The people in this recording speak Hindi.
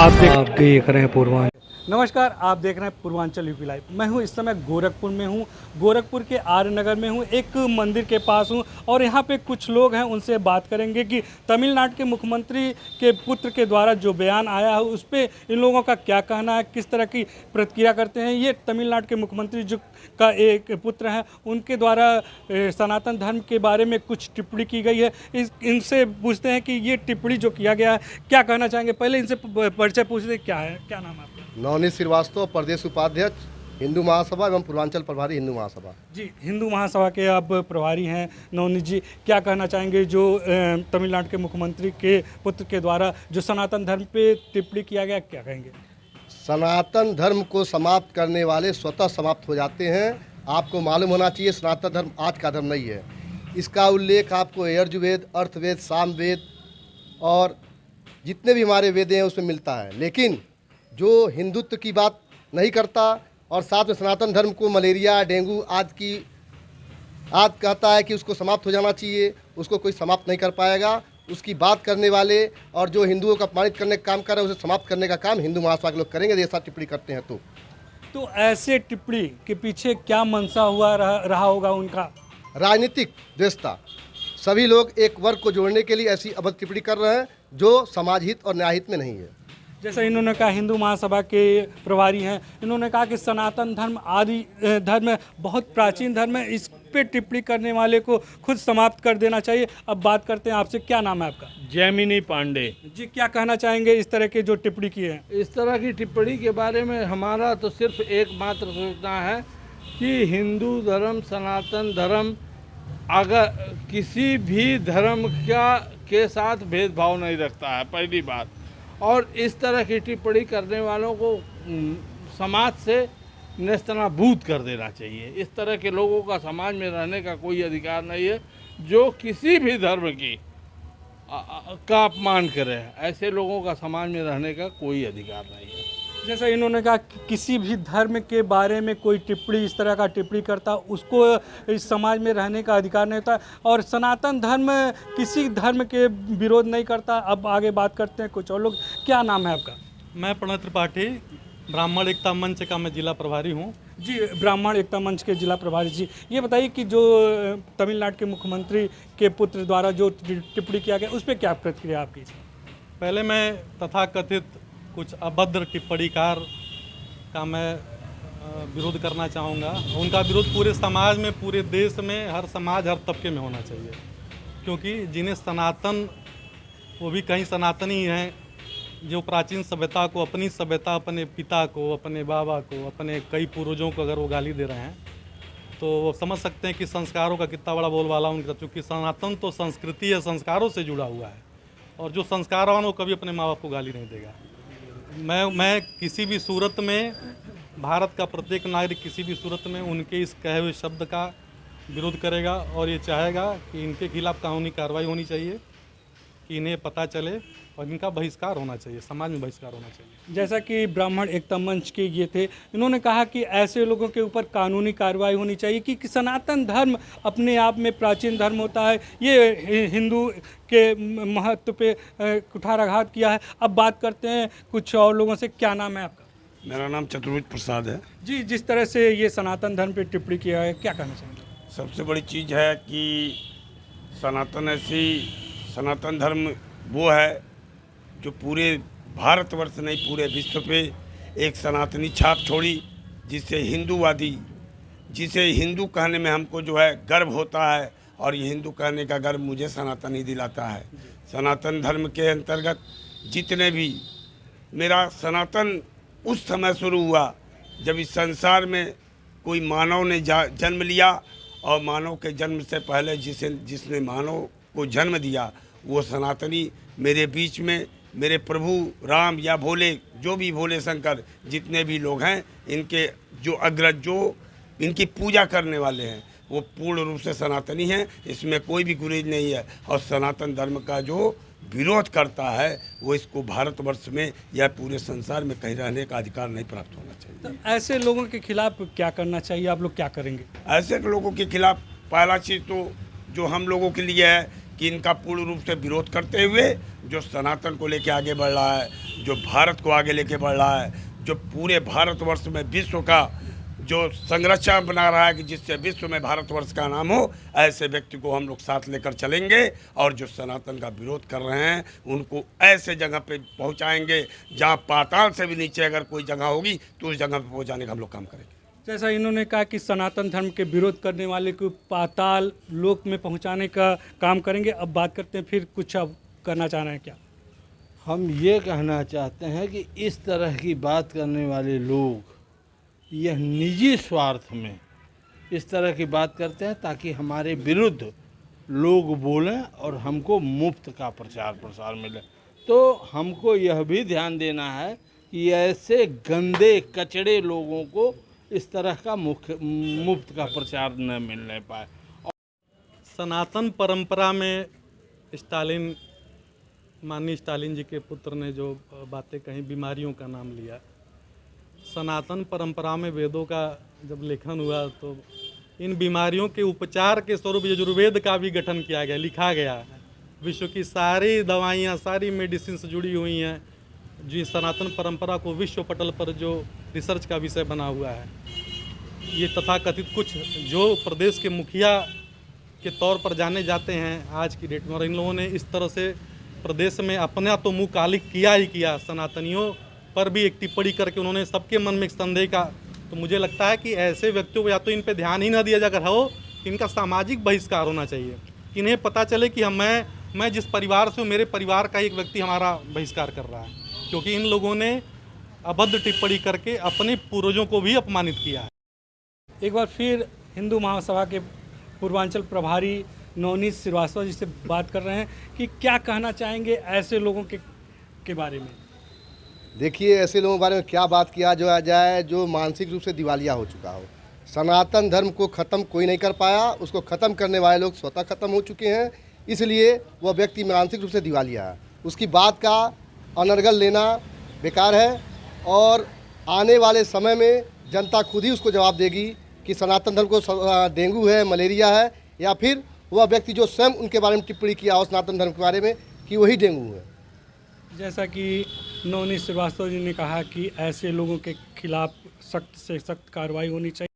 आप देख रहे हैं पूर्वांचल। नमस्कार, आप देख रहे हैं पूर्वांचल यूपी लाइव। मैं हूं इस समय गोरखपुर में हूं। गोरखपुर के आर्य नगर में हूं, एक मंदिर के पास हूं और यहां पे कुछ लोग हैं, उनसे बात करेंगे कि तमिलनाडु के मुख्यमंत्री के पुत्र के द्वारा जो बयान आया है उस पर इन लोगों का क्या कहना है, किस तरह की प्रतिक्रिया करते हैं। ये तमिलनाडु के मुख्यमंत्री जो का एक पुत्र हैं, उनके द्वारा सनातन धर्म के बारे में कुछ टिप्पणी की गई है। इनसे पूछते हैं कि ये टिप्पणी जो किया गया है क्या कहना चाहेंगे। पहले इनसे परिचय पूछते, क्या है, क्या नाम है आपका? नवनीत श्रीवास्तव, प्रदेश उपाध्यक्ष हिंदू महासभा एवं पूर्वांचल प्रभारी हिंदू महासभा। जी, हिंदू महासभा के आप प्रभारी हैं। नवनीत जी, क्या कहना चाहेंगे जो तमिलनाडु के मुख्यमंत्री के पुत्र के द्वारा जो सनातन धर्म पे टिप्पणी किया गया, क्या कहेंगे? सनातन धर्म को समाप्त करने वाले स्वतः समाप्त हो जाते हैं। आपको मालूम होना चाहिए सनातन धर्म आज का धर्म नहीं है। इसका उल्लेख आपको यजुर्वेद, अर्थवेद, सामवेद और जितने भी हमारे वेद हैं उसमें मिलता है। लेकिन जो हिंदुत्व की बात नहीं करता और साथ में सनातन धर्म को मलेरिया, डेंगू आज कहता है कि उसको समाप्त हो जाना चाहिए, उसको कोई समाप्त नहीं कर पाएगा। उसकी बात करने वाले और जो हिंदुओं का अपमानित करने का काम कर रहे हैं उसे समाप्त करने का काम हिंदू महासभा के लोग करेंगे। ऐसा टिप्पणी करते हैं तो ऐसे टिप्पणी के पीछे क्या मंशा हुआ रहा होगा उनका? राजनीतिक द्वेषता। सभी लोग एक वर्ग को जोड़ने के लिए ऐसी अभद्र टिप्पणी कर रहे हैं जो समाज हित और न्याय हित में नहीं है। जैसा इन्होंने कहा, हिंदू महासभा के प्रभारी हैं, इन्होंने कहा कि सनातन धर्म आदि धर्म है, बहुत प्राचीन धर्म है, इस पे टिप्पणी करने वाले को खुद समाप्त कर देना चाहिए। अब बात करते हैं आपसे, क्या नाम है आपका? जैमिनी पांडे जी, क्या कहना चाहेंगे इस तरह के जो टिप्पणी की है? इस तरह की टिप्पणी के बारे में हमारा तो सिर्फ एकमात्र सोचना है कि हिंदू धर्म, सनातन धर्म अगर किसी भी धर्म के साथ भेदभाव नहीं रखता है, पहली बात। और इस तरह की टिप्पणी करने वालों को समाज से नेस्तनाबूद कर देना चाहिए। इस तरह के लोगों का समाज में रहने का कोई अधिकार नहीं है। जो किसी भी धर्म का अपमान करे, ऐसे लोगों का समाज में रहने का कोई अधिकार नहीं है। जैसा इन्होंने कहा कि किसी भी धर्म के बारे में कोई टिप्पणी इस तरह का टिप्पणी करता, उसको इस समाज में रहने का अधिकार नहीं होता। और सनातन धर्म किसी धर्म के विरोध नहीं करता। अब आगे बात करते हैं कुछ और लोग। क्या नाम है आपका? मैं प्रणव त्रिपाठी, ब्राह्मण एकता मंच का मैं जिला प्रभारी हूँ। जी, ब्राह्मण एकता मंच के जिला प्रभारी जी, ये बताइए कि जो तमिलनाडु के मुख्यमंत्री के पुत्र द्वारा जो टिप्पणी किया गया उस पर क्या प्रतिक्रिया आपकी? पहले मैं तथाकथित कुछ अभद्र टिप्पणीकार का मैं विरोध करना चाहूँगा। उनका विरोध पूरे समाज में, पूरे देश में, हर समाज, हर तबके में होना चाहिए। क्योंकि जिन्हें सनातन, वो भी कहीं सनातनी हैं, जो प्राचीन सभ्यता को, अपनी सभ्यता, अपने पिता को, अपने बाबा को, अपने कई पूर्वजों को अगर वो गाली दे रहे हैं तो वो समझ सकते हैं कि संस्कारों का कितना बड़ा बोलबाला उनका। क्योंकि सनातन तो संस्कृति या संस्कारों से जुड़ा हुआ है और जो संस्कारवान वो कभी अपने माँ बाप को गाली नहीं देगा। मैं किसी भी सूरत में, भारत का प्रत्येक नागरिक किसी भी सूरत में उनके इस कहे हुए शब्द का विरोध करेगा और ये चाहेगा कि इनके खिलाफ कानूनी कार्रवाई होनी चाहिए, कि इन्हें पता चले और इनका बहिष्कार होना चाहिए, समाज में बहिष्कार होना चाहिए। जैसा कि ब्राह्मण एकता मंच के ये थे, इन्होंने कहा कि ऐसे लोगों के ऊपर कानूनी कार्रवाई होनी चाहिए कि सनातन धर्म अपने आप में प्राचीन धर्म होता है। ये हिंदू के महत्व पे कुठाराघात किया है। अब बात करते हैं कुछ और लोगों से। क्या नाम है आपका? मेरा नाम चतुर्भुज प्रसाद है। जी, जिस तरह से ये सनातन धर्म पे टिप्पणी किया है, क्या कहना चाहेंगे? सबसे बड़ी चीज़ है कि सनातन धर्म वो है जो पूरे भारतवर्ष नहीं, पूरे विश्व पे एक सनातनी छाप छोड़ी, जिसे हिंदू कहने में हमको जो है गर्व होता है। और ये हिंदू कहने का गर्व मुझे सनातन ही दिलाता है। सनातन धर्म के अंतर्गत जितने भी, मेरा सनातन उस समय शुरू हुआ जब इस संसार में कोई मानव ने जन्म लिया और मानव के जन्म से पहले जिसने मानव को जन्म दिया वो सनातनी मेरे बीच में, मेरे प्रभु राम या भोले, जो भी भोले शंकर जितने भी लोग हैं, इनके जो अग्रज, जो इनकी पूजा करने वाले हैं, वो पूर्ण रूप से सनातनी हैं। इसमें कोई भी गुरेज नहीं है। और सनातन धर्म का जो विरोध करता है वो इसको भारतवर्ष में या पूरे संसार में कहीं रहने का अधिकार नहीं प्राप्त होना चाहिए। तो ऐसे लोगों के खिलाफ क्या करना चाहिए? आप लोग क्या करेंगे? ऐसे लोगों के खिलाफ पहला चीज़ तो जो हम लोगों के लिए है कि इनका पूर्ण रूप से विरोध करते हुए जो सनातन को लेके आगे बढ़ रहा है, जो भारत को आगे लेके बढ़ रहा है, जो पूरे भारतवर्ष में विश्व का जो संरचना बना रहा है कि जिससे विश्व में भारतवर्ष का नाम हो, ऐसे व्यक्ति को हम लोग साथ लेकर चलेंगे और जो सनातन का विरोध कर रहे हैं उनको ऐसे जगह पे पहुंचाएंगे जहां पाताल से भी नीचे अगर कोई जगह होगी तो उस जगह पे पहुंचाने का हम लोग काम करेंगे। जैसा इन्होंने कहा कि सनातन धर्म के विरोध करने वाले को पाताल लोक में पहुंचाने का काम करेंगे। अब बात करते हैं, फिर कुछ अब करना चाह रहे हैं क्या? हम ये कहना चाहते हैं कि इस तरह की बात करने वाले लोग यह निजी स्वार्थ में इस तरह की बात करते हैं ताकि हमारे विरुद्ध लोग बोलें और हमको मुफ्त का प्रचार प्रसार मिले। तो हमको यह भी ध्यान देना है कि ऐसे गंदे कचड़े लोगों को इस तरह का मुफ्त का प्रचार न मिलने पाए। सनातन परंपरा में स्टालिन, माननीय स्टालिन जी के पुत्र ने जो बातें कही, बीमारियों का नाम लिया, सनातन परंपरा में वेदों का जब लेखन हुआ तो इन बीमारियों के उपचार के स्वरूप यजुर्वेद का भी गठन किया गया, लिखा गया। विश्व की सारी दवाइयाँ, सारी मेडिसिन से जुड़ी हुई हैं, जो सनातन परंपरा को विश्व पटल पर जो रिसर्च का विषय बना हुआ है। ये तथाकथित कुछ जो प्रदेश के मुखिया के तौर पर जाने जाते हैं आज की डेट में, और इन लोगों ने इस तरह से प्रदेश में अपना तो मुँह काली किया ही किया, सनातनियों पर भी एक टिप्पणी करके उन्होंने सबके मन में एक संदेह का। तो मुझे लगता है कि ऐसे व्यक्तियों को या तो इन पे ध्यान ही ना दिया जाकर हो, इनका सामाजिक बहिष्कार होना चाहिए, कि इन्हें पता चले कि मैं जिस परिवार से हूँ, मेरे परिवार का एक व्यक्ति हमारा बहिष्कार कर रहा है, क्योंकि इन लोगों ने अभद्र टिप्पणी करके अपने पूर्वजों को भी अपमानित किया है। एक बार फिर हिंदू महासभा के पूर्वांचल प्रभारी नवनीत श्रीवास्तव जी से बात कर रहे हैं कि क्या कहना चाहेंगे ऐसे लोगों के बारे में। देखिए, ऐसे लोगों के बारे में क्या बात किया जो जाए जो मानसिक रूप से दिवालिया हो चुका हो। सनातन धर्म को ख़त्म कोई नहीं कर पाया, उसको ख़त्म करने वाले लोग स्वतः ख़त्म हो चुके हैं, इसलिए वह व्यक्ति मानसिक रूप से दिवालिया है। उसकी बात का अनर्गल लेना बेकार है और आने वाले समय में जनता खुद ही उसको जवाब देगी कि सनातन धर्म को डेंगू है, मलेरिया है, या फिर वह व्यक्ति जो स्वयं उनके बारे में टिप्पणी किया हो सनातन धर्म के बारे में कि वही डेंगू है। जैसा कि नवनीत श्रीवास्तव जी ने कहा कि ऐसे लोगों के खिलाफ सख्त से सख्त कार्रवाई होनी चाहिए।